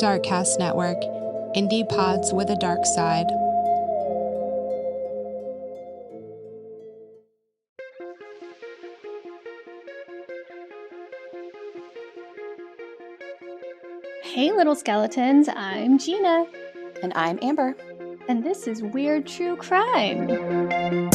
Darkcast Network, indie pods with a dark side. Hey little skeletons, I'm Gina. And I'm Amber. And this is Weird True Crime.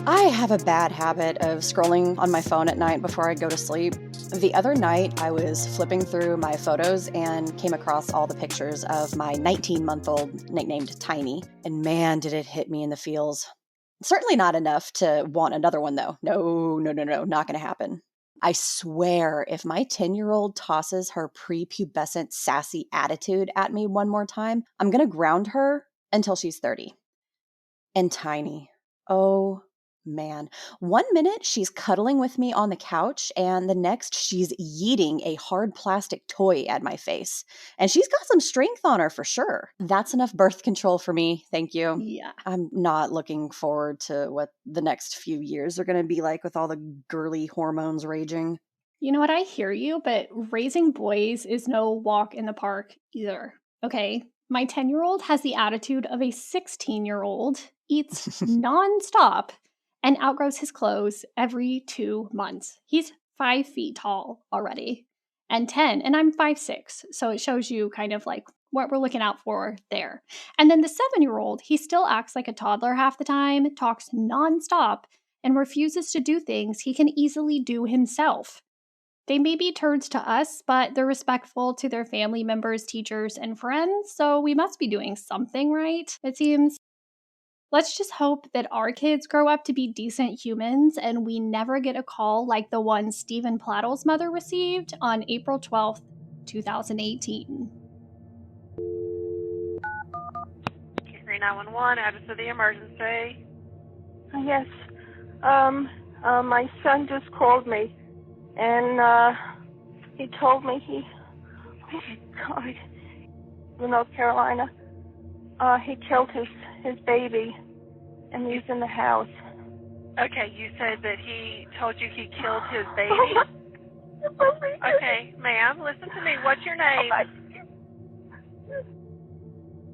I have a bad habit of scrolling on my phone at night before I go to sleep. The other night, I was flipping through my photos and came across all the pictures of my 19-month-old nicknamed Tiny. And man, did it hit me in the feels. Certainly not enough to want another one, though. No, not going to happen. I swear, if my 10-year-old tosses her prepubescent sassy attitude at me one more time, I'm going to ground her until she's 30. And Tiny. Oh, man. 1 minute she's cuddling with me on the couch, and the next she's yeeting a hard plastic toy at my face. And she's got some strength on her for sure. That's enough birth control for me. Thank you. Yeah. I'm not looking forward to what the next few years are going to be like with all the girly hormones raging. You know what? I hear you, but raising boys is no walk in the park either. Okay? My 10-year-old has the attitude of a 16-year-old, eats nonstop, and outgrows his clothes every 2 months. He's 5 feet tall already, and 10, and I'm 5'6", so it shows you kind of like what we're looking out for there. And then the 7-year-old, he still acts like a toddler half the time, talks nonstop, and refuses to do things he can easily do himself. They may be turds to us, but they're respectful to their family members, teachers, and friends, so we must be doing something right, it seems. Let's just hope that our kids grow up to be decent humans and we never get a call like the one Stephen Pladl's mother received on April 12th, 2018. 3911, address of the emergency. Yes. My son just called me, and he told me oh my God, in North Carolina, he killed his baby, and he's in the house. Okay, you said that he told you he killed his baby? Okay, ma'am, listen to me. What's your name?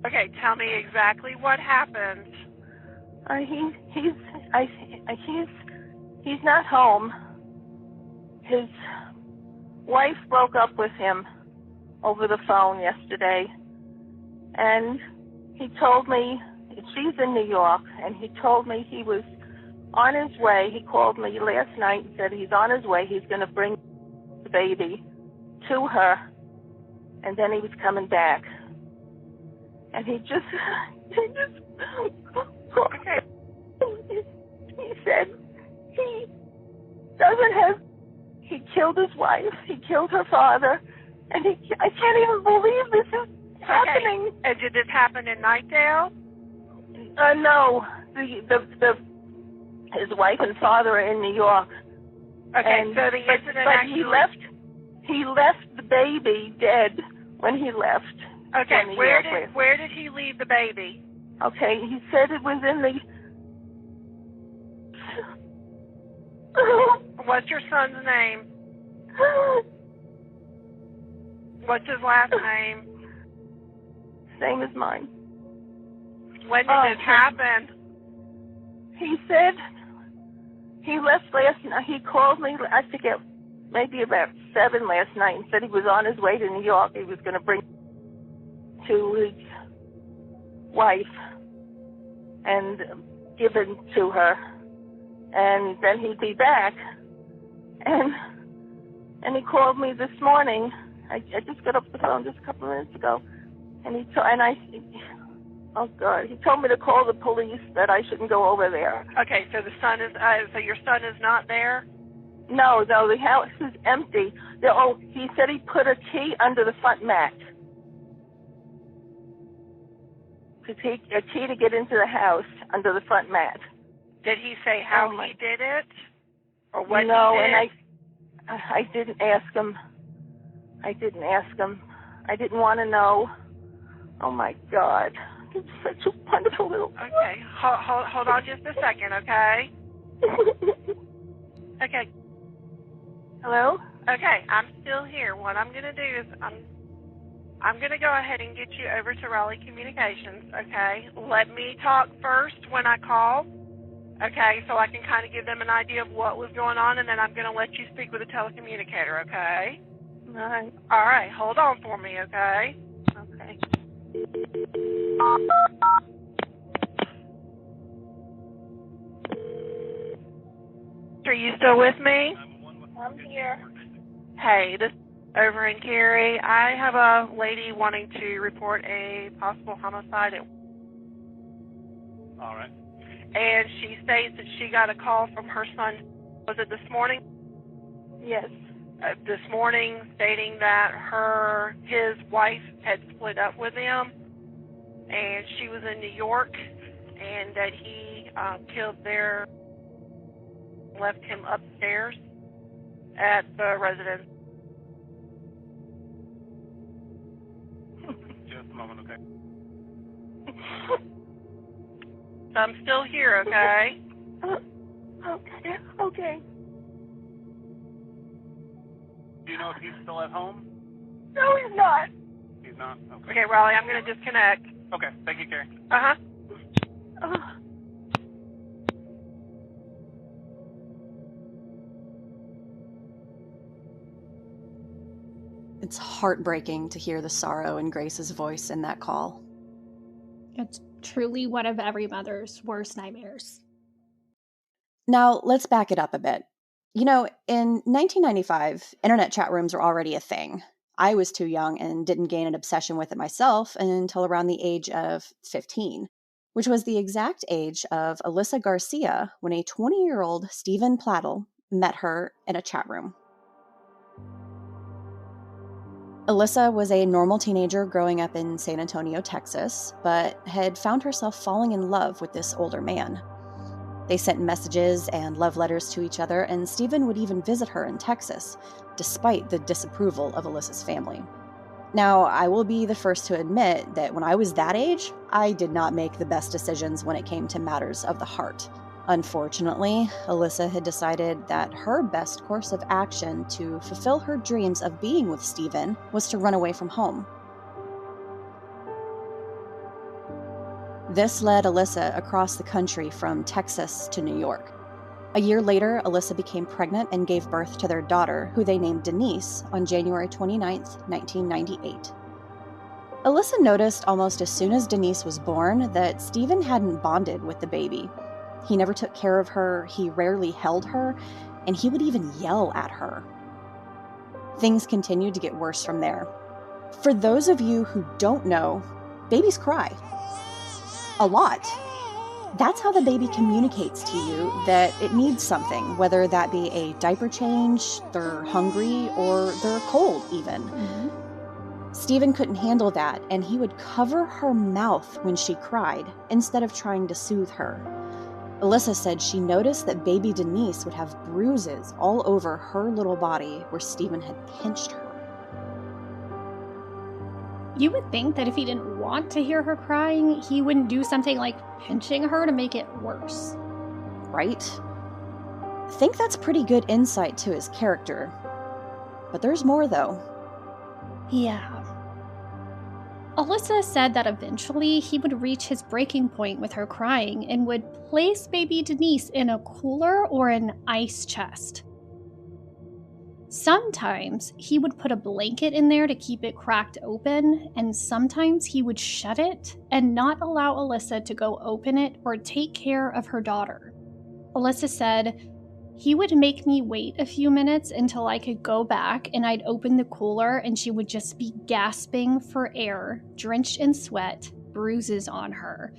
Okay, tell me exactly what happened. He's not home. His wife broke up with him over the phone yesterday, and he told me, she's in New York, and he told me he was on his way. He called me last night and said he's on his way. He's going to bring the baby to her, and then he was coming back. And he said he killed his wife, he killed her father, and I can't even believe this is happening. Okay. And did this happen in Nightdale? No, his wife and father are in New York. Okay, so the incident actually... he left the baby dead when he left. Okay, where did he leave the baby? Okay, he said it was in the... What's your son's name? What's his last name? Same as mine. When did this happen? He said he left last night. He called me, I forget, maybe about 7 last night, and said he was on his way to New York. He was going to bring to his wife and give it to her, and then he'd be back. And he called me this morning. I just got off the phone just a couple of minutes ago, and oh God, he told me to call the police, that I shouldn't go over there. Okay, so so your son is not there? No, the house is empty. He said he put a key under the front mat. A key to get into the house under the front mat. Did he say how he did it? Or what he did? No, and I didn't ask him. I didn't want to know. Oh my God. It's such a wonderful little boy. Okay, hold on just a second, okay? Okay. Hello? Okay, I'm still here. What I'm going to do is I'm going to go ahead and get you over to Raleigh Communications, okay? Let me talk first when I call, okay, so I can kind of give them an idea of what was going on, and then I'm going to let you speak with a telecommunicator, okay? All All right, hold on for me, okay? Okay. Are you still with me? I'm here. Hey, this is over in Cary. I have a lady wanting to report a possible homicide. All right. And she states that she got a call from her son, was it this morning? Yes. This morning, stating that his wife had split up with him, and she was in New York, and that he killed left him upstairs at the residence. Just a moment, okay? I'm still here, okay? Okay. Do you know if he's still at home? No, he's not. He's not? Okay. Okay, Raleigh, I'm going to disconnect. Okay, thank you, Carrie. Uh-huh. It's heartbreaking to hear the sorrow in Grace's voice in that call. It's truly one of every mother's worst nightmares. Now, let's back it up a bit. You know, in 1995, internet chat rooms were already a thing. I was too young and didn't gain an obsession with it myself until around the age of 15, which was the exact age of Alyssa Garcia when a 20-year-old Stephen Pladl met her in a chat room. Alyssa was a normal teenager growing up in San Antonio, Texas, but had found herself falling in love with this older man. They sent messages and love letters to each other, and Stephen would even visit her in Texas, despite the disapproval of Alyssa's family. Now, I will be the first to admit that when I was that age, I did not make the best decisions when it came to matters of the heart. Unfortunately, Alyssa had decided that her best course of action to fulfill her dreams of being with Stephen was to run away from home. This led Alyssa across the country from Texas to New York. A year later, Alyssa became pregnant and gave birth to their daughter, who they named Denise, on January 29, 1998. Alyssa noticed almost as soon as Denise was born that Stephen hadn't bonded with the baby. He never took care of her, he rarely held her, and he would even yell at her. Things continued to get worse from there. For those of you who don't know, babies cry. A lot. That's how the baby communicates to you that it needs something, whether that be a diaper change, they're hungry, or they're cold even. Mm-hmm. Stephen couldn't handle that, and he would cover her mouth when she cried, instead of trying to soothe her. Alyssa said she noticed that baby Denise would have bruises all over her little body where Stephen had pinched her. You would think that if he didn't want to hear her crying, he wouldn't do something like pinching her to make it worse. Right? I think that's pretty good insight to his character. But there's more, though. Yeah. Alyssa said that eventually he would reach his breaking point with her crying and would place baby Denise in a cooler or an ice chest. Sometimes he would put a blanket in there to keep it cracked open, and sometimes he would shut it and not allow Alyssa to go open it or take care of her daughter. Alyssa said, "He would make me wait a few minutes until I could go back, and I'd open the cooler and she would just be gasping for air, drenched in sweat, bruises on her.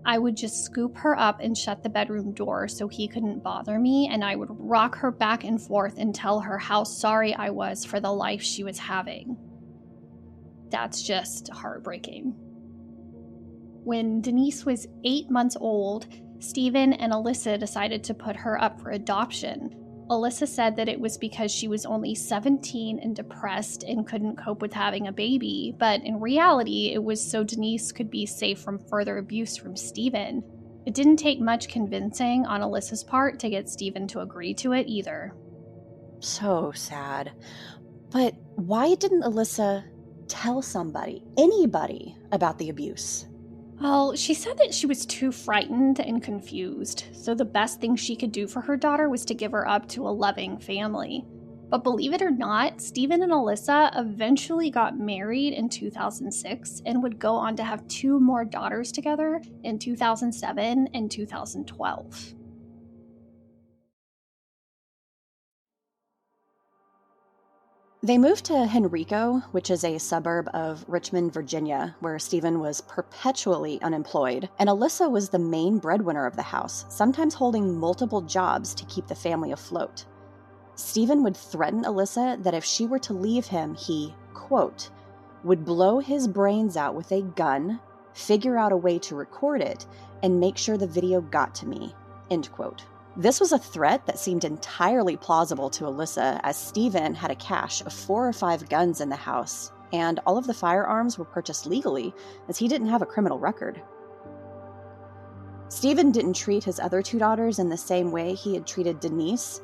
I would just scoop her up and shut the bedroom door so he couldn't bother me, and I would rock her back and forth and tell her how sorry I was for the life she was having." That's just heartbreaking. When Denise was 8 months old, Stephen and Alyssa decided to put her up for adoption. Alyssa said that it was because she was only 17 and depressed and couldn't cope with having a baby, but in reality, it was so Denise could be safe from further abuse from Steven. It didn't take much convincing on Alyssa's part to get Steven to agree to it either. So sad. But why didn't Alyssa tell somebody, anybody, about the abuse? Well, she said that she was too frightened and confused, so the best thing she could do for her daughter was to give her up to a loving family. But believe it or not, Steven and Alyssa eventually got married in 2006 and would go on to have 2 more daughters together in 2007 and 2012. They moved to Henrico, which is a suburb of Richmond, Virginia, where Steven was perpetually unemployed, and Alyssa was the main breadwinner of the house, sometimes holding multiple jobs to keep the family afloat. Steven would threaten Alyssa that if she were to leave him, he, quote, would blow his brains out with a gun, figure out a way to record it, and make sure the video got to me, end quote. This was a threat that seemed entirely plausible to Alyssa, as Steven had a cache of 4 or 5 guns in the house, and all of the firearms were purchased legally, as he didn't have a criminal record. Steven didn't treat his other 2 daughters in the same way he had treated Denise,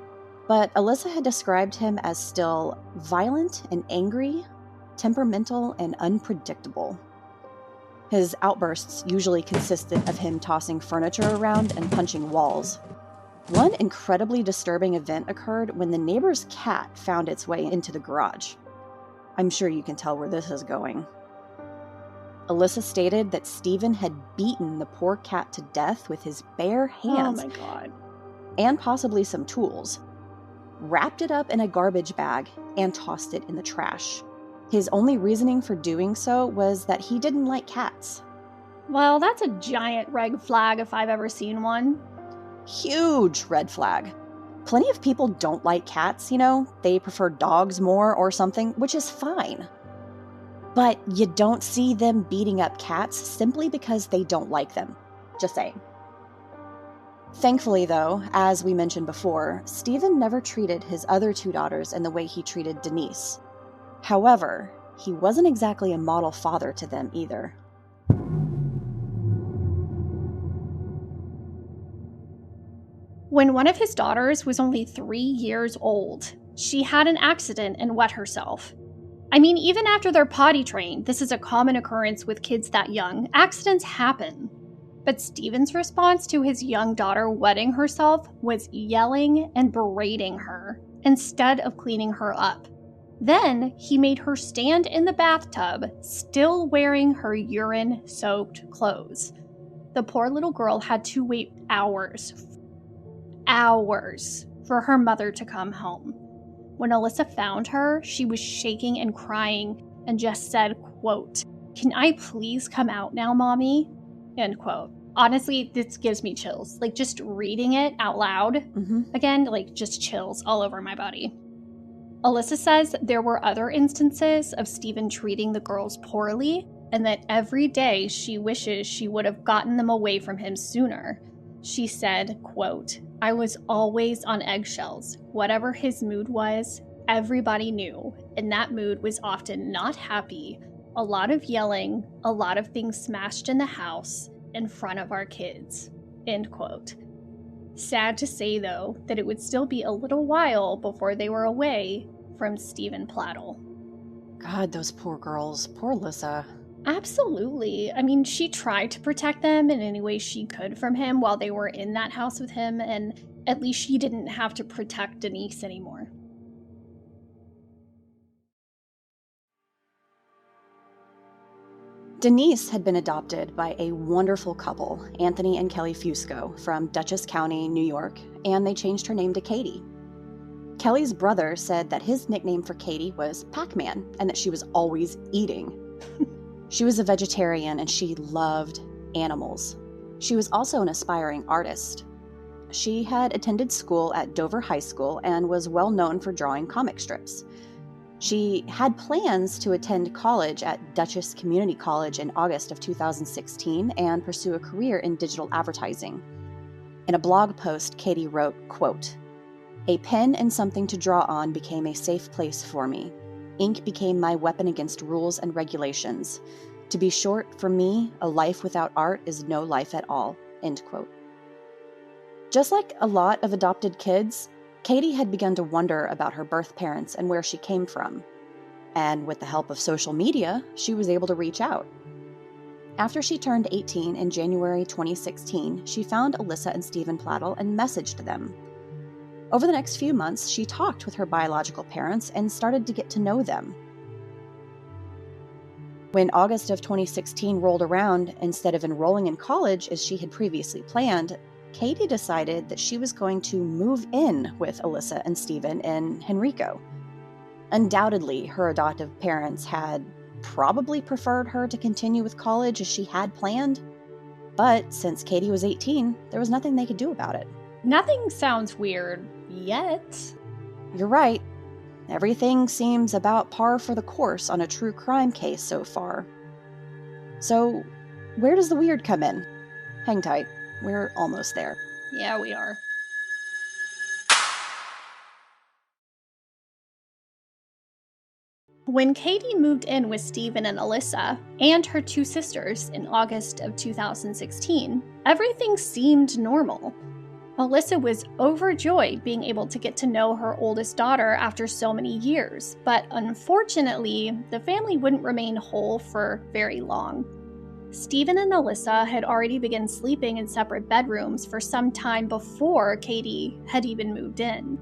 but Alyssa had described him as still violent and angry, temperamental and unpredictable. His outbursts usually consisted of him tossing furniture around and punching walls. One incredibly disturbing event occurred when the neighbor's cat found its way into the garage. I'm sure you can tell where this is going. Alyssa stated that Steven had beaten the poor cat to death with his bare hands. Oh my God. And possibly some tools, wrapped it up in a garbage bag, and tossed it in the trash. His only reasoning for doing so was that he didn't like cats. Well, that's a giant red flag if I've ever seen one. Huge red flag. Plenty of people don't like cats, you know? They prefer dogs more or something, which is fine. But you don't see them beating up cats simply because they don't like them. Just saying. Thankfully, though, as we mentioned before, Steven never treated his other 2 daughters in the way he treated Denise. However, he wasn't exactly a model father to them either. When one of his daughters was only 3 years old, she had an accident and wet herself. I mean, even after they're potty trained, this is a common occurrence with kids that young. Accidents happen. But Steven's response to his young daughter wetting herself was yelling and berating her instead of cleaning her up. Then he made her stand in the bathtub, still wearing her urine-soaked clothes. The poor little girl had to wait hours for her mother to come home. When Alyssa found her, she was shaking and crying and just said, quote, "Can I please come out now, mommy?" End quote. Honestly, this gives me chills. Like, just reading it out loud, again, like, just chills all over my body. Alyssa says there were other instances of Steven treating the girls poorly, and that every day she wishes she would have gotten them away from him sooner. She said, quote, "I was always on eggshells. Whatever his mood was, everybody knew, and that mood was often not happy, a lot of yelling, a lot of things smashed in the house, in front of our kids." End quote. Sad to say, though, that it would still be a little while before they were away from Steven Pladl. God, those poor girls. Poor Alyssa. Absolutely. I mean, she tried to protect them in any way she could from him while they were in that house with him, and at least she didn't have to protect Denise anymore. Denise had been adopted by a wonderful couple, Anthony and Kelly Fusco, from Dutchess County, New York, and they changed her name to Katie. Kelly's brother said that his nickname for Katie was Pac-Man, and that she was always eating. She was a vegetarian and she loved animals. She was also an aspiring artist. She had attended school at Dover High School and was well known for drawing comic strips. She had plans to attend college at Dutchess Community College in August of 2016 and pursue a career in digital advertising. In a blog post, Katie wrote, quote, A pen and something to draw on became a safe place for me. Ink became my weapon against rules and regulations. To be short, for me, a life without art is no life at all." End quote. Just like a lot of adopted kids, Katie had begun to wonder about her birth parents and where she came from. And with the help of social media, she was able to reach out. After she turned 18 in January 2016, she found Alyssa and Stephen Pladl and messaged them. Over the next few months, she talked with her biological parents and started to get to know them. When August of 2016 rolled around, instead of enrolling in college as she had previously planned, Katie decided that she was going to move in with Alyssa and Stephen in Henrico. Undoubtedly, her adoptive parents had probably preferred her to continue with college as she had planned, but since Katie was 18, there was nothing they could do about it. Nothing sounds weird yet. You're right. Everything seems about par for the course on a true crime case so far. So, where does the weird come in? Hang tight. We're almost there. Yeah, we are. When Katie moved in with Stephen and Alyssa and her two sisters in August of 2016, everything seemed normal. Alyssa was overjoyed being able to get to know her oldest daughter after so many years, but unfortunately, the family wouldn't remain whole for very long. Stephen and Alyssa had already begun sleeping in separate bedrooms for some time before Katie had even moved in.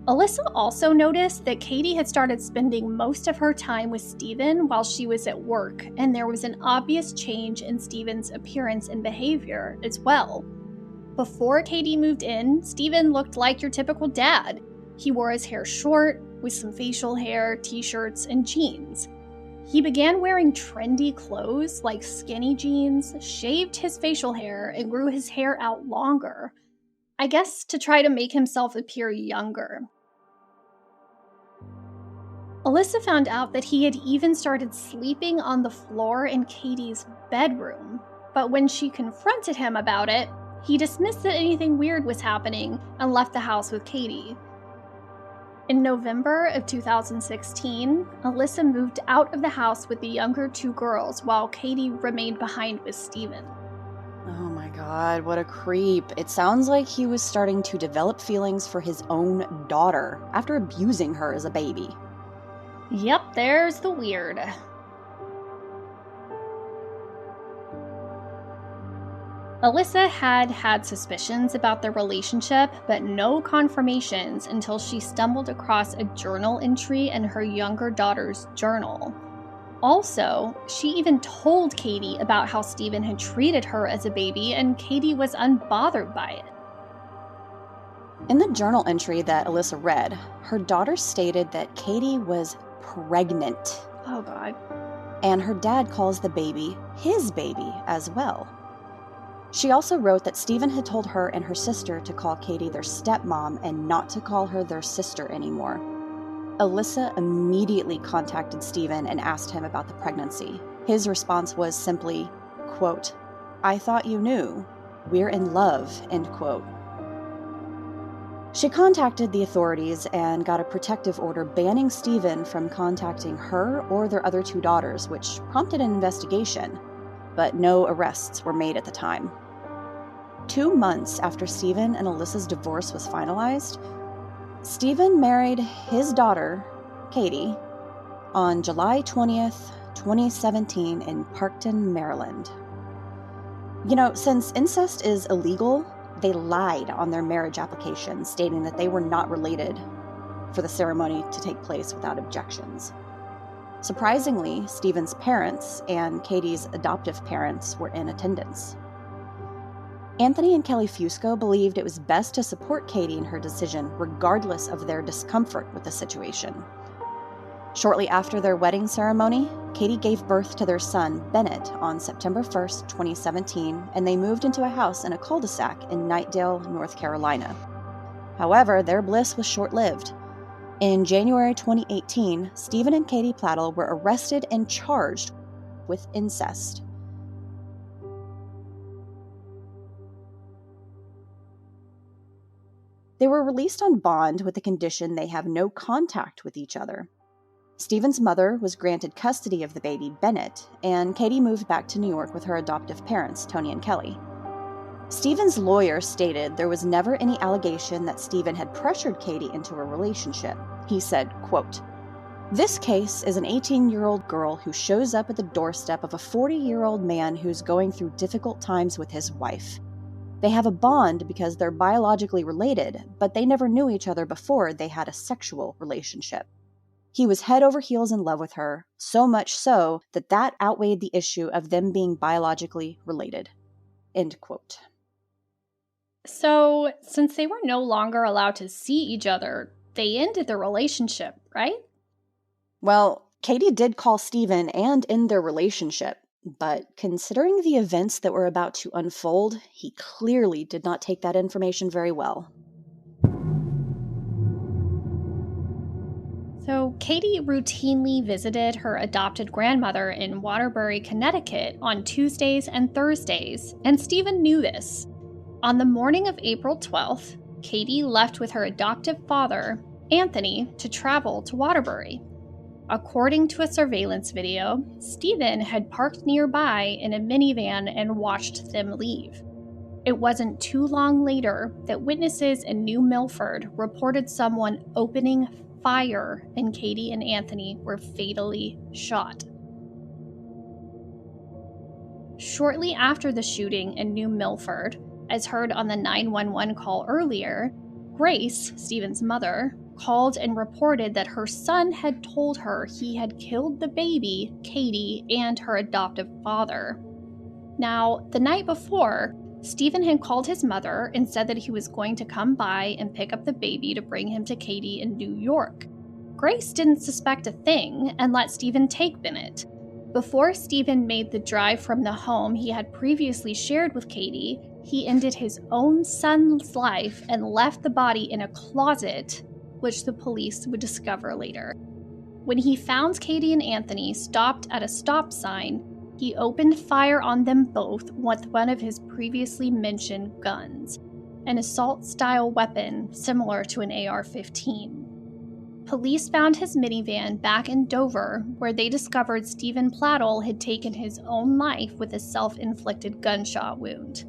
Alyssa also noticed that Katie had started spending most of her time with Stephen while she was at work, and there was an obvious change in Stephen's appearance and behavior as well. Before Katie moved in, Stephen looked like your typical dad. He wore his hair short, with some facial hair, t-shirts, and jeans. He began wearing trendy clothes like skinny jeans, shaved his facial hair, and grew his hair out longer. I guess to try to make himself appear younger. Alyssa found out that he had even started sleeping on the floor in Katie's bedroom, but when she confronted him about it, he dismissed that anything weird was happening and left the house with Katie. In November of 2016, Alyssa moved out of the house with the younger two girls while Katie remained behind with Stephen. Oh my god, what a creep. It sounds like he was starting to develop feelings for his own daughter after abusing her as a baby. Yep, there's the weird. Alyssa had suspicions about their relationship, but no confirmations until she stumbled across a journal entry in her younger daughter's journal. Also, she even told Katie about how Stephen had treated her as a baby, and Katie was unbothered by it. In the journal entry that Alyssa read, her daughter stated that Katie was pregnant. Oh, God. And her dad calls the baby his baby as well. She also wrote that Stephen had told her and her sister to call Katie their stepmom and not to call her their sister anymore. Alyssa immediately contacted Stephen and asked him about the pregnancy. His response was simply, quote, "I thought you knew. We're in love," end quote. She contacted the authorities and got a protective order banning Stephen from contacting her or their other two daughters, which prompted an investigation, but no arrests were made at the time. 2 months after Stephen and Alyssa's divorce was finalized, Stephen married his daughter, Katie, on July 20th, 2017 in Parkton, Maryland. You know, since incest is illegal, they lied on their marriage application, stating that they were not related for the ceremony to take place without objections. Surprisingly, Stephen's parents and Katie's adoptive parents were in attendance. Anthony and Kelly Fusco believed it was best to support Katie in her decision, regardless of their discomfort with the situation. Shortly after their wedding ceremony, Katie gave birth to their son, Bennett, on September 1st, 2017, and they moved into a house in a cul-de-sac in Knightdale, North Carolina. However, their bliss was short-lived. In January 2018, Stephen and Katie Pladl were arrested and charged with incest. They were released on bond with the condition they have no contact with each other. Stephen's mother was granted custody of the baby, Bennett, and Katie moved back to New York with her adoptive parents, Tony and Kelly. Stephen's lawyer stated there was never any allegation that Stephen had pressured Katie into a relationship. He said, quote, "This case is an 18-year-old girl who shows up at the doorstep of a 40-year-old man who's going through difficult times with his wife. They have a bond because they're biologically related, but they never knew each other before they had a sexual relationship. He was head over heels in love with her, so much so that outweighed the issue of them being biologically related." End quote. So, since they were no longer allowed to see each other, they ended their relationship, right? Well, Katie did call Stephen and end their relationship, but considering the events that were about to unfold, he clearly did not take that information very well. So, Katie routinely visited her adopted grandmother in Waterbury, Connecticut on Tuesdays and Thursdays, and Stephen knew this. On the morning of April 12th, Katie left with her adoptive father, Anthony, to travel to Waterbury. According to a surveillance video, Stephen had parked nearby in a minivan and watched them leave. It wasn't too long later that witnesses in New Milford reported someone opening fire, and Katie and Anthony were fatally shot. Shortly after the shooting in New Milford, as heard on the 911 call earlier, Grace, Stephen's mother, called and reported that her son had told her he had killed the baby, Katie, and her adoptive father. Now, the night before, Stephen had called his mother and said that he was going to come by and pick up the baby to bring him to Katie in New York. Grace didn't suspect a thing and let Stephen take Bennett. Before Stephen made the drive from the home he had previously shared with Katie, he ended his own son's life and left the body in a closet, which the police would discover later. When he found Katie and Anthony stopped at a stop sign, he opened fire on them both with one of his previously mentioned guns, an assault-style weapon similar to an AR-15. Police found his minivan back in Dover, where they discovered Stephen Pladl had taken his own life with a self-inflicted gunshot wound.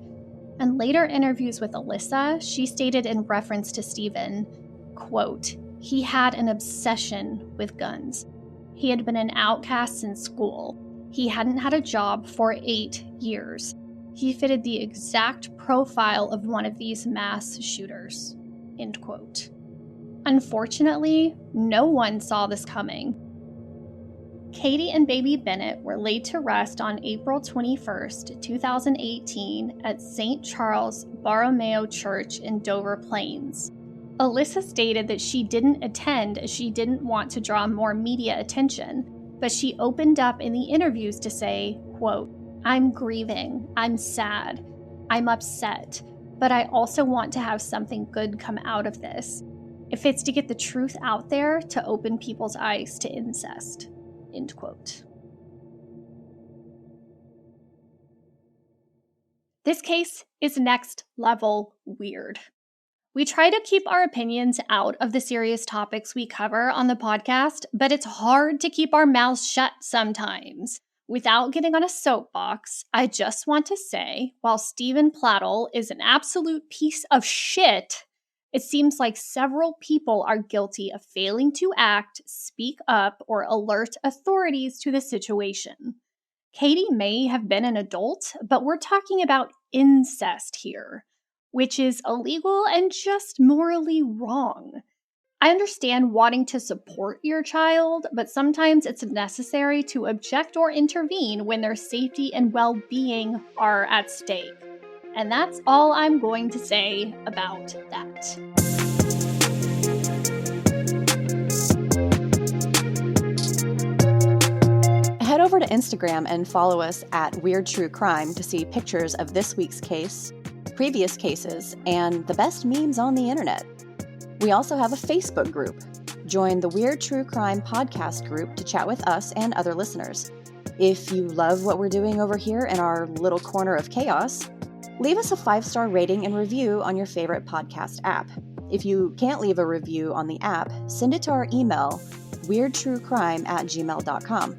In later interviews with Alyssa, she stated in reference to Stephen, quote, "He had an obsession with guns. He had been an outcast in school. He hadn't had a job for 8 years. He fitted the exact profile of one of these mass shooters." End quote. Unfortunately, no one saw this coming. Katie and baby Bennett were laid to rest on April 21st, 2018 at St. Charles Borromeo Church in Dover Plains. Alyssa stated that she didn't attend as she didn't want to draw more media attention, but she opened up in the interviews to say, quote, "I'm grieving, I'm sad, I'm upset, but I also want to have something good come out of this. If it's to get the truth out there to open people's eyes to incest." End quote. This case is next level weird. We try to keep our opinions out of the serious topics we cover on the podcast, but it's hard to keep our mouths shut sometimes. Without getting on a soapbox, I just want to say, while Stephen Pladl is an absolute piece of shit, it seems like several people are guilty of failing to act, speak up, or alert authorities to the situation. Katie may have been an adult, but we're talking about incest here, which is illegal and just morally wrong. I understand wanting to support your child, but sometimes it's necessary to object or intervene when their safety and well-being are at stake. And that's all I'm going to say about that. Head over to Instagram and follow us at Weird True Crime to see pictures of this week's case, previous cases, and the best memes on the internet. We also have a Facebook group. Join the Weird True Crime podcast group to chat with us and other listeners. If you love what we're doing over here in our little corner of chaos, leave us a 5-star rating and review on your favorite podcast app. If you can't leave a review on the app, send it to our email, weirdtruecrime@gmail.com.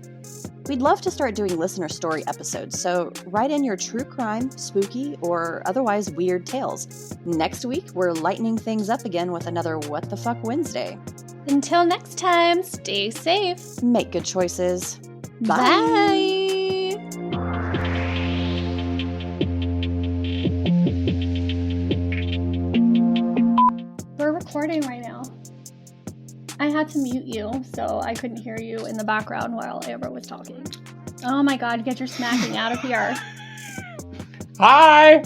We'd love to start doing listener story episodes, so write in your true crime, spooky, or otherwise weird tales. Next week, we're lightening things up again with another What the Fuck Wednesday. Until next time, stay safe. Make good choices. Bye. We're recording right now. I had to mute you, so I couldn't hear you in the background while Amber was talking. Oh my god, get your smacking out of here. Hi!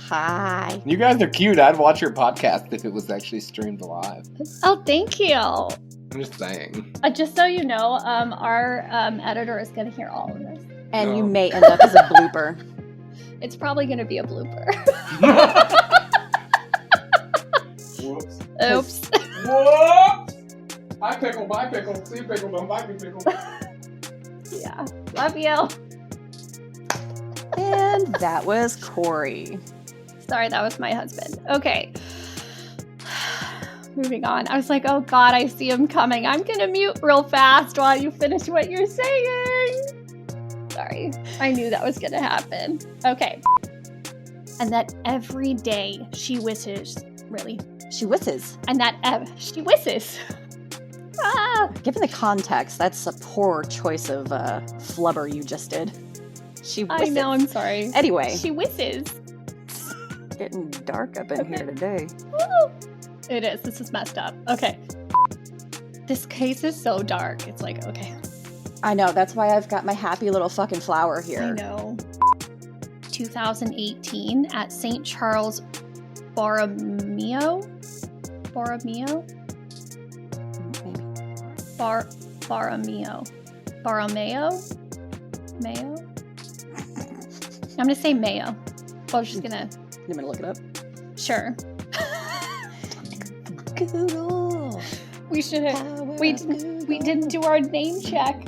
Hi. You guys are cute. I'd watch your podcast if it was actually streamed live. Oh, thank you. I'm just saying. Just so you know, our editor is going to hear all of this. And you No. may end up as a blooper. It's probably going to be a blooper. Whoops. Oops. Whoops! Hi, pickle. Bye, pickle. See you, pickle. Don't bite me, pickle. Yeah. Love you. And that was Corey. Sorry, that was my husband. Okay. Moving on. I was like, oh god, I see him coming. I'm gonna mute real fast while you finish what you're saying. Sorry. I knew that was gonna happen. Okay. And that every day she wishes. Really? She wisses. And that she wishes. Ah! Given the context, that's a poor choice of flubber you just did. She wisses. I know, I'm sorry. Anyway. She wishes. It's getting dark up in here today. Woo! It is. This is messed up. Okay. This case is so dark. It's like, okay. I know, that's why I've got my happy little fucking flower here. I know. 2018 at St. Charles Borromeo? Borromeo? Maybe. Borromeo. Borromeo? Mayo? I'm gonna say Mayo. Well, I'm just gonna... You want me to look it up? Sure. Google. We should have... We didn't do our name check.